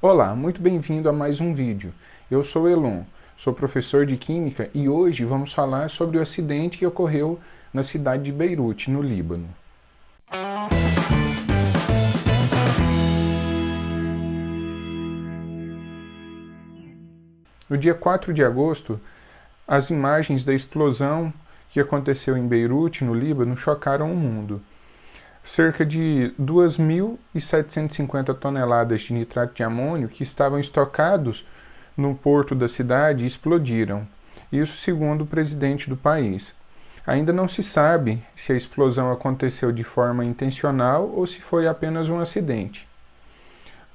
Olá, muito bem-vindo a mais um vídeo. Eu sou Elon, sou professor de Química e hoje vamos falar sobre o acidente que ocorreu na cidade de Beirute, no Líbano. No dia 4 de agosto, as imagens da explosão que aconteceu em Beirute, no Líbano, chocaram o mundo. Cerca de 2.750 toneladas de nitrato de amônio que estavam estocados no porto da cidade explodiram. Isso segundo o presidente do país. Ainda não se sabe se a explosão aconteceu de forma intencional ou se foi apenas um acidente.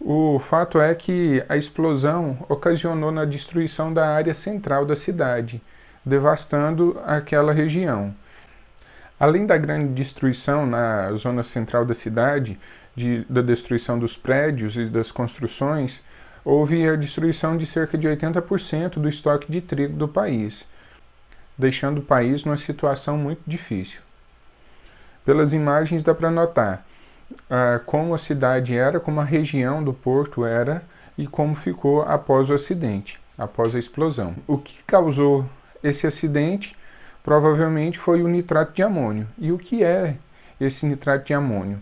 O fato é que a explosão ocasionou na destruição da área central da cidade, devastando aquela região. Além da grande destruição na zona central da cidade, da destruição dos prédios e das construções, houve a destruição de cerca de 80% do estoque de trigo do país, deixando o país numa situação muito difícil. Pelas imagens dá para notar como a cidade era, como a região do porto era e como ficou após o acidente, após a explosão. O que causou esse acidente provavelmente foi o nitrato de amônio. E o que é esse nitrato de amônio?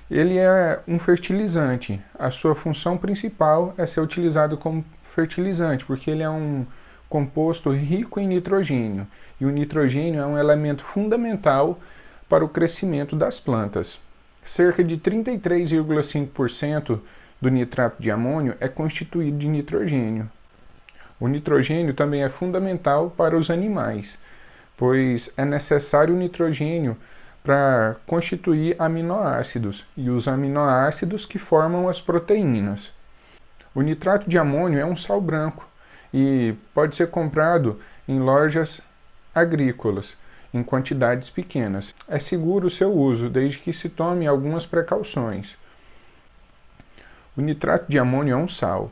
Ele é um fertilizante. A sua função principal é ser utilizado como fertilizante, porque ele é um composto rico em nitrogênio. E o nitrogênio é um elemento fundamental para o crescimento das plantas. Cerca de 33,5% do nitrato de amônio é constituído de nitrogênio. O nitrogênio também é fundamental para os animais, pois é necessário o nitrogênio para constituir aminoácidos, e os aminoácidos que formam as proteínas. O nitrato de amônio é um sal branco e pode ser comprado em lojas agrícolas, em quantidades pequenas. É seguro o seu uso, desde que se tome algumas precauções. O nitrato de amônio é um sal.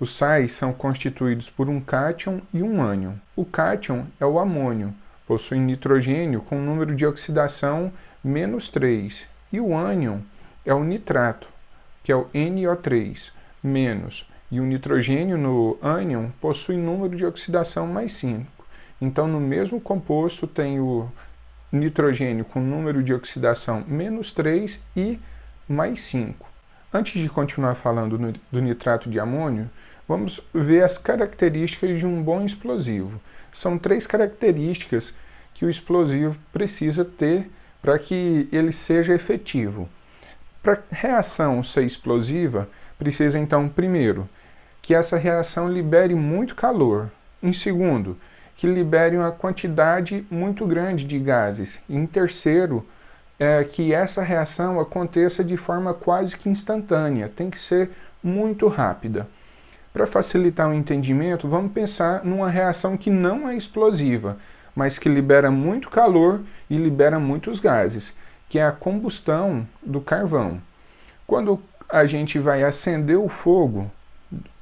Os sais são constituídos por um cátion e um ânion. O cátion é o amônio, possui nitrogênio com número de oxidação -3, e o ânion é o nitrato, que é o NO3-, e o nitrogênio no ânion possui número de oxidação +5. Então, no mesmo composto tem o nitrogênio com número de oxidação -3 e +5. Antes de continuar falando do nitrato de amônio, vamos ver as características de um bom explosivo. São 3 características que o explosivo precisa ter para que ele seja efetivo. Para a reação ser explosiva, precisa então, primeiro, que essa reação libere muito calor. Em segundo, que libere uma quantidade muito grande de gases. E em terceiro, que essa reação aconteça de forma quase que instantânea, tem que ser muito rápida. Para facilitar o entendimento, vamos pensar numa reação que não é explosiva, mas que libera muito calor e libera muitos gases, que é a combustão do carvão. Quando a gente vai acender o fogo,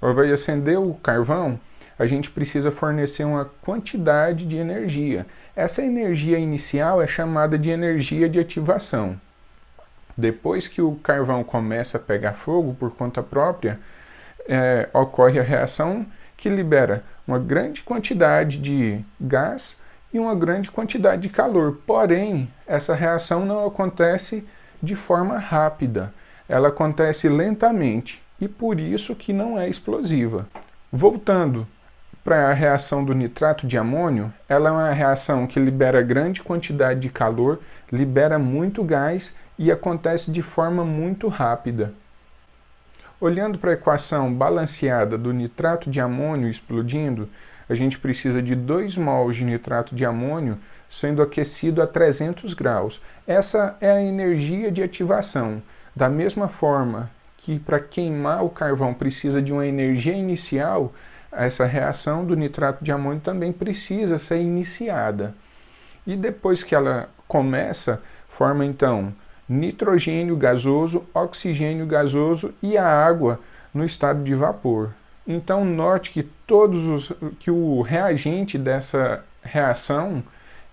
ou vai acender o carvão, a gente precisa fornecer uma quantidade de energia. Essa energia inicial é chamada de energia de ativação. Depois que o carvão começa a pegar fogo por conta própria, ocorre a reação que libera uma grande quantidade de gás e uma grande quantidade de calor. Porém, essa reação não acontece de forma rápida. Ela acontece lentamente e por isso que não é explosiva. Voltando para a reação do nitrato de amônio, ela é uma reação que libera grande quantidade de calor, libera muito gás e acontece de forma muito rápida. Olhando para a equação balanceada do nitrato de amônio explodindo, a gente precisa de 2 mols de nitrato de amônio sendo aquecido a 300 graus. Essa é a energia de ativação. Da mesma forma que para queimar o carvão precisa de uma energia inicial, essa reação do nitrato de amônio também precisa ser iniciada. E depois que ela começa, forma então nitrogênio gasoso, oxigênio gasoso e a água no estado de vapor. Então note que que o reagente dessa reação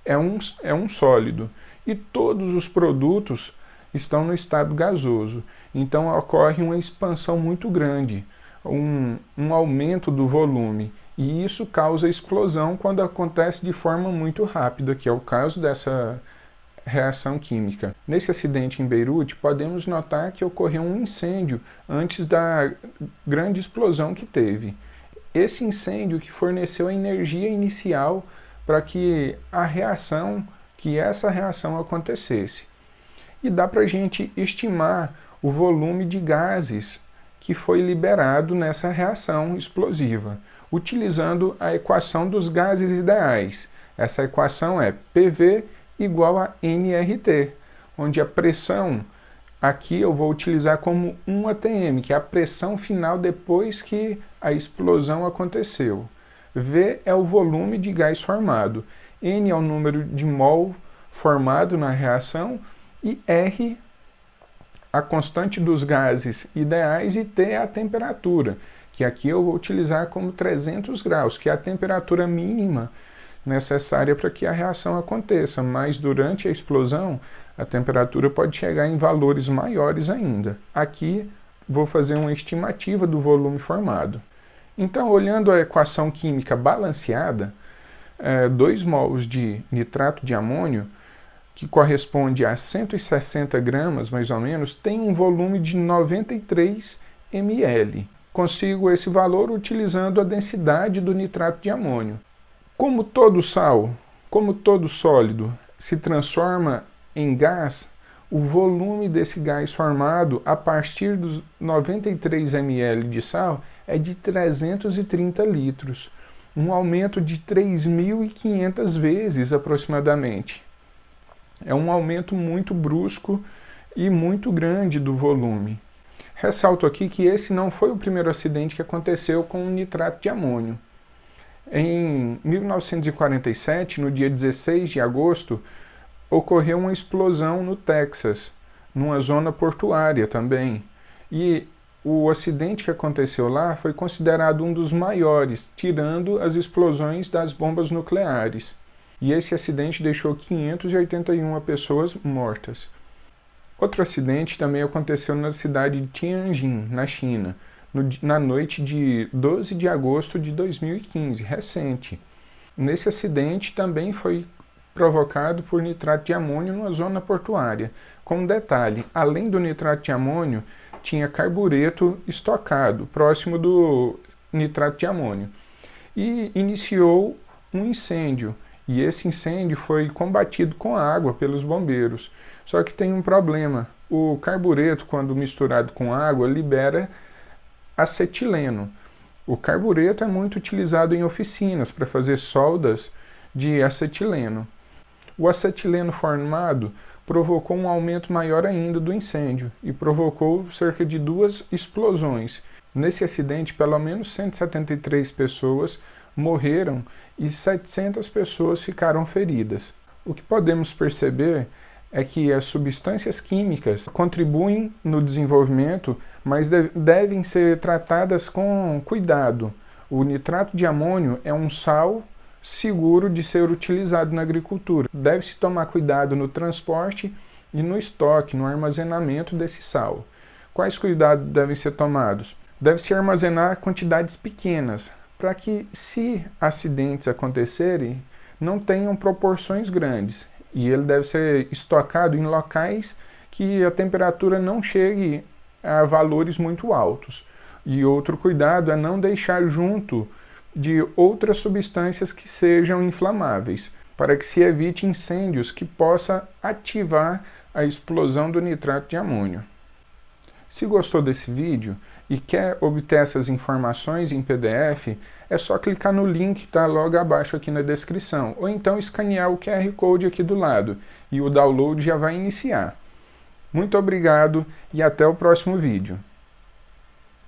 é um sólido e todos os produtos estão no estado gasoso. Então ocorre uma expansão muito grande. um aumento do volume, e isso causa explosão quando acontece de forma muito rápida, que é o caso dessa reação química. Nesse acidente em Beirute, podemos notar que ocorreu um incêndio antes da grande explosão que teve. Esse incêndio que forneceu a energia inicial para que essa reação acontecesse. E dá para a gente estimar o volume de gases que foi liberado nessa reação explosiva, utilizando a equação dos gases ideais. Essa equação é PV igual a nRT, onde a pressão, aqui eu vou utilizar como 1 atm, que é a pressão final depois que a explosão aconteceu. V é o volume de gás formado, N é o número de mol formado na reação e R a constante dos gases ideais e T é a temperatura, que aqui eu vou utilizar como 300 graus, que é a temperatura mínima necessária para que a reação aconteça, mas durante a explosão a temperatura pode chegar em valores maiores ainda. Aqui vou fazer uma estimativa do volume formado. Então, olhando a equação química balanceada, 2 mols de nitrato de amônio, que corresponde a 160 gramas mais ou menos, tem um volume de 93 ml. Consigo esse valor utilizando a densidade do nitrato de amônio. Como todo sólido se transforma em gás, o volume desse gás formado a partir dos 93 ml de sal é de 330 litros, um aumento de 3.500 vezes aproximadamente. É um aumento muito brusco e muito grande do volume. Ressalto aqui que esse não foi o primeiro acidente que aconteceu com o nitrato de amônio. Em 1947, no dia 16 de agosto, ocorreu uma explosão no Texas, numa zona portuária também. E o acidente que aconteceu lá foi considerado um dos maiores, tirando as explosões das bombas nucleares. E esse acidente deixou 581 pessoas mortas. Outro acidente também aconteceu na cidade de Tianjin, na China, na noite de 12 de agosto de 2015, recente. Nesse acidente também foi provocado por nitrato de amônio numa zona portuária. Com detalhe, além do nitrato de amônio, tinha carbureto estocado próximo do nitrato de amônio. E iniciou um incêndio. E esse incêndio foi combatido com água pelos bombeiros. Só que tem um problema. O carbureto, quando misturado com água, libera acetileno. O carbureto é muito utilizado em oficinas para fazer soldas de acetileno. O acetileno formado provocou um aumento maior ainda do incêndio e provocou cerca de 2 explosões. Nesse acidente, pelo menos 173 pessoas morreram e 700 pessoas ficaram feridas. O que podemos perceber é que as substâncias químicas contribuem no desenvolvimento, mas devem ser tratadas com cuidado. O nitrato de amônio é um sal seguro de ser utilizado na agricultura. Deve-se tomar cuidado no transporte e no estoque, no armazenamento desse sal. Quais cuidados devem ser tomados? Deve-se armazenar quantidades pequenas, para que, se acidentes acontecerem, não tenham proporções grandes. E ele deve ser estocado em locais que a temperatura não chegue a valores muito altos. E outro cuidado é não deixar junto de outras substâncias que sejam inflamáveis, para que se evite incêndios que possam ativar a explosão do nitrato de amônio. Se gostou desse vídeo e quer obter essas informações em PDF, é só clicar no link que está logo abaixo aqui na descrição, ou então escanear o QR Code aqui do lado, e o download já vai iniciar. Muito obrigado e até o próximo vídeo.